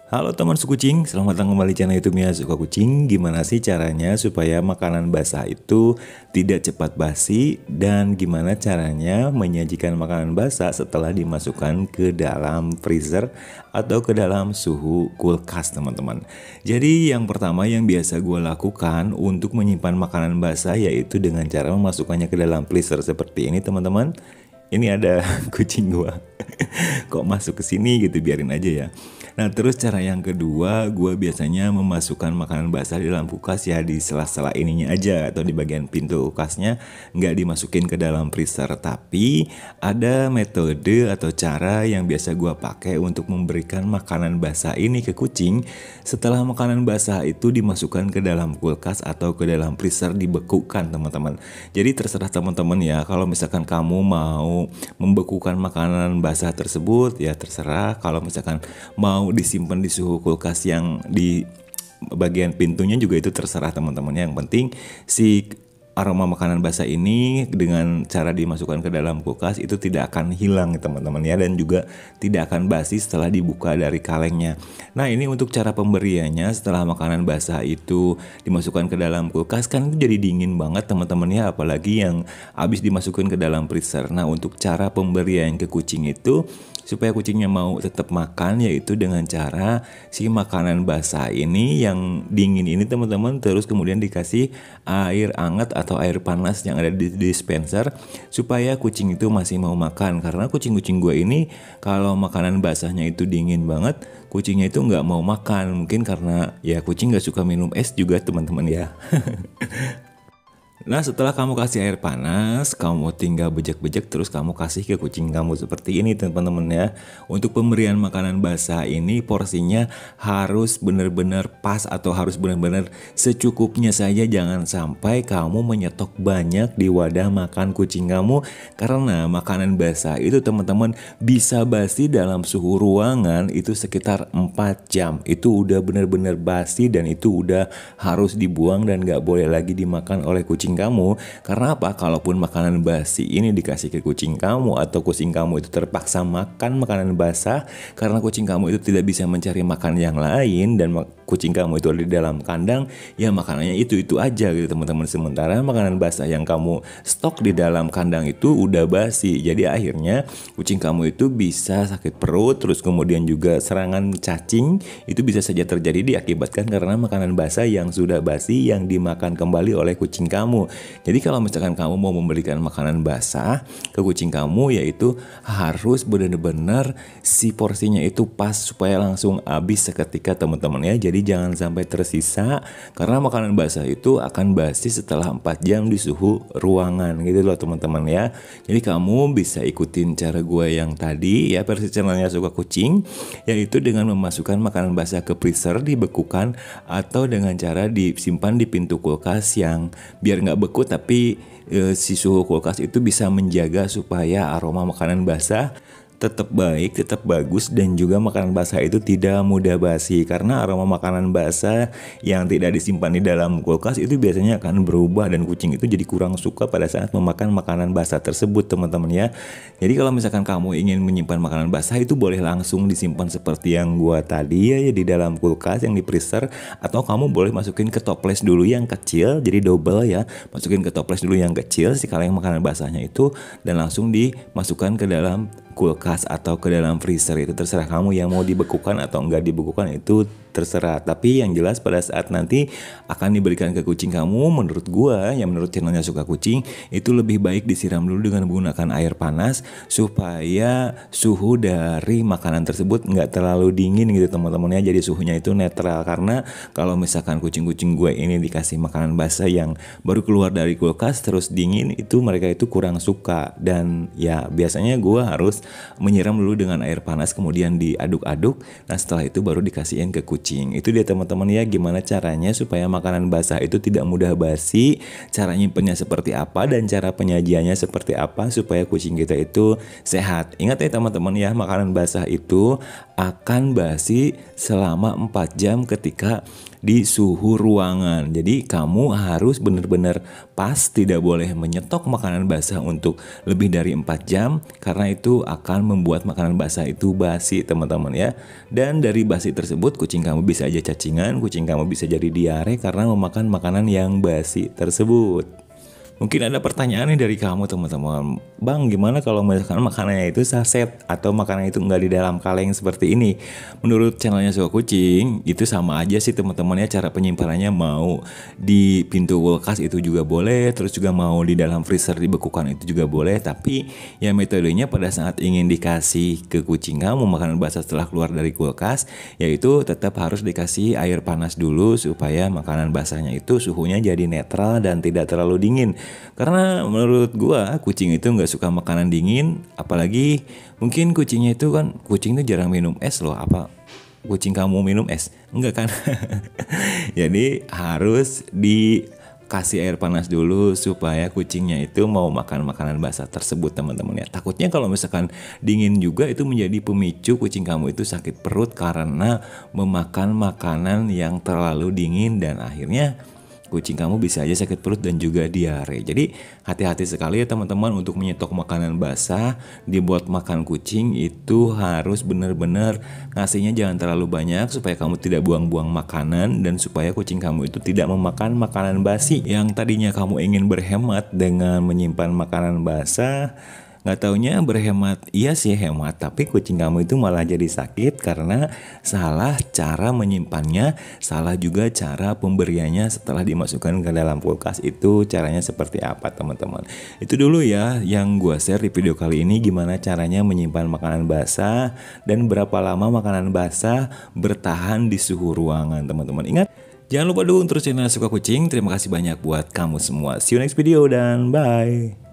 Halo teman sekucing, selamat datang kembali di channel YouTube-nya Suka Kucing. Gimana sih caranya supaya makanan basah itu tidak cepat basi dan gimana caranya menyajikan makanan basah setelah dimasukkan ke dalam freezer atau ke dalam suhu kulkas, teman-teman. Jadi yang pertama yang biasa gue lakukan untuk menyimpan makanan basah yaitu dengan cara memasukkannya ke dalam freezer seperti ini, teman-teman. Ini ada kucing gua. Kok masuk ke sini gitu, biarin aja ya. Nah, terus cara yang kedua, gua biasanya memasukkan makanan basah di dalam kulkas ya di sela-sela ininya aja atau di bagian pintu kulkasnya, nggak dimasukin ke dalam freezer. Tapi ada metode atau cara yang biasa gua pakai untuk memberikan makanan basah ini ke kucing setelah makanan basah itu dimasukkan ke dalam kulkas atau ke dalam freezer dibekukan, teman-teman. Jadi terserah teman-teman ya, kalau misalkan kamu mau membekukan makanan basah tersebut ya terserah. Kalau misalkan mau disimpan di suhu kulkas yang di bagian pintunya juga itu terserah teman-teman. Yang penting si aroma makanan basah ini dengan cara dimasukkan ke dalam kulkas itu tidak akan hilang teman-teman ya, dan juga tidak akan basi setelah dibuka dari kalengnya. Nah, ini untuk cara pemberiannya setelah makanan basah itu dimasukkan ke dalam kulkas, kan itu jadi dingin banget teman-teman ya, apalagi yang habis dimasukkan ke dalam freezer. Nah, untuk cara pemberian ke kucing itu supaya kucingnya mau tetap makan yaitu dengan cara si makanan basah ini yang dingin ini teman-teman terus kemudian dikasih air hangat atau air panas yang ada di dispenser supaya kucing itu masih mau makan. Karena kucing-kucing gue ini kalau makanan basahnya itu dingin banget, kucingnya itu nggak mau makan. Mungkin karena ya kucing nggak suka minum es juga teman-teman ya. Nah, setelah kamu kasih air panas, kamu tinggal bejek-bejek terus kamu kasih ke kucing kamu seperti ini teman-teman ya. Untuk pemberian makanan basah ini porsinya harus benar-benar pas atau harus benar-benar secukupnya saja. Jangan sampai kamu menyetok banyak di wadah makan kucing kamu, karena makanan basah itu teman-teman bisa basi dalam suhu ruangan itu sekitar 4 jam. Itu udah benar-benar basi dan itu udah harus dibuang dan gak boleh lagi dimakan oleh kucing kamu. Karena apa? Kalaupun makanan basi ini dikasih ke kucing kamu atau kucing kamu itu terpaksa makan makanan basah karena kucing kamu itu tidak bisa mencari makan yang lain dan kucing kamu itu ada di dalam kandang, ya makanannya itu aja gitu teman-teman. Sementara makanan basah yang kamu stok di dalam kandang itu udah basi. Jadi akhirnya kucing kamu itu bisa sakit perut, terus kemudian juga serangan cacing itu bisa saja terjadi diakibatkan karena makanan basah yang sudah basi yang dimakan kembali oleh kucing kamu. Jadi kalau misalkan kamu mau memberikan makanan basah ke kucing kamu, yaitu harus benar-benar si porsinya itu pas supaya langsung habis seketika teman-teman ya. Jadi jangan sampai tersisa karena makanan basah itu akan basi setelah 4 jam di suhu ruangan gitu loh teman-teman ya. Jadi kamu bisa ikutin cara gue yang tadi ya, versi channelnya Suka Kucing, yaitu dengan memasukkan makanan basah ke freezer dibekukan atau dengan cara disimpan di pintu kulkas yang biar nggak beku tapi si suhu kulkas itu bisa menjaga supaya aroma makanan basah tetap baik, tetap bagus, dan juga makanan basah itu tidak mudah basi. Karena aroma makanan basah yang tidak disimpan di dalam kulkas itu biasanya akan berubah dan kucing itu jadi kurang suka pada saat memakan makanan basah tersebut teman-teman ya. Jadi kalau misalkan kamu ingin menyimpan makanan basah itu boleh langsung disimpan seperti yang gua tadi ya, di dalam kulkas yang di freezer, atau kamu boleh masukin ke toples dulu yang kecil, jadi double ya. Masukin ke toples dulu yang kecil si kaleng makanan basahnya itu dan langsung dimasukkan ke dalam kulkas atau ke dalam freezer. Itu terserah kamu yang mau dibekukan atau enggak dibekukan, itu terserah. Tapi yang jelas pada saat nanti akan diberikan ke kucing kamu, menurut gua yang menurut channelnya Suka Kucing, itu lebih baik disiram dulu dengan menggunakan air panas supaya suhu dari makanan tersebut nggak terlalu dingin gitu teman-teman ya. Jadi suhunya itu netral, karena kalau misalkan kucing-kucing gue ini dikasih makanan basah yang baru keluar dari kulkas terus dingin, itu mereka itu kurang suka. Dan ya biasanya gua harus menyiram dulu dengan air panas kemudian diaduk-aduk. Nah, setelah itu baru dikasihin ke kucing. Itu dia teman-teman ya, gimana caranya supaya makanan basah itu tidak mudah basi, cara nyimpennya seperti apa, dan cara penyajiannya seperti apa supaya kucing kita itu sehat. Ingat ya teman-teman ya, makanan basah itu akan basi selama 4 jam ketika di suhu ruangan. Jadi kamu harus benar-benar pas, tidak boleh menyetok makanan basah untuk lebih dari 4 jam karena itu akan membuat makanan basah itu basi teman-teman ya. Dan dari basi tersebut kucing kamu bisa aja cacingan, kucing kamu bisa jadi diare karena memakan makanan yang basi tersebut. Mungkin ada pertanyaan nih dari kamu teman-teman. Bang, gimana kalau misalkan makanannya itu saset atau makanan itu nggak di dalam kaleng seperti ini? Menurut channelnya Suka Kucing, itu sama aja sih teman-teman ya, cara penyimpanannya mau di pintu kulkas itu juga boleh, terus juga mau di dalam freezer dibekukan itu juga boleh. Tapi ya metodenya pada saat ingin dikasih ke kucing kamu makanan basah setelah keluar dari kulkas, yaitu tetap harus dikasih air panas dulu supaya makanan basahnya itu suhunya jadi netral dan tidak terlalu dingin. Karena menurut gua kucing itu nggak suka makanan dingin, apalagi mungkin kucingnya itu kan, kucing itu jarang minum es loh. Apa kucing kamu minum es? Enggak kan? Jadi harus dikasih air panas dulu supaya kucingnya itu mau makan makanan basah tersebut teman-teman ya. Takutnya kalau misalkan dingin juga itu menjadi pemicu kucing kamu itu sakit perut karena memakan makanan yang terlalu dingin, dan akhirnya kucing kamu bisa aja sakit perut dan juga diare. Jadi hati-hati sekali ya teman-teman untuk menyetok makanan basah dibuat makan kucing, itu harus benar-benar ngasihnya jangan terlalu banyak supaya kamu tidak buang-buang makanan dan supaya kucing kamu itu tidak memakan makanan basi. Yang tadinya kamu ingin berhemat dengan menyimpan makanan basah, nggak taunya berhemat, iya sih hemat, tapi kucing kamu itu malah jadi sakit karena salah cara menyimpannya, salah juga cara pemberiannya setelah dimasukkan ke dalam kulkas. Itu caranya seperti apa teman-teman. Itu dulu ya yang gua share di video kali ini, gimana caranya menyimpan makanan basah dan berapa lama makanan basah bertahan di suhu ruangan teman-teman. Ingat, jangan lupa dukung terus channel Suka Kucing. Terima kasih banyak buat kamu semua. See you next video dan bye.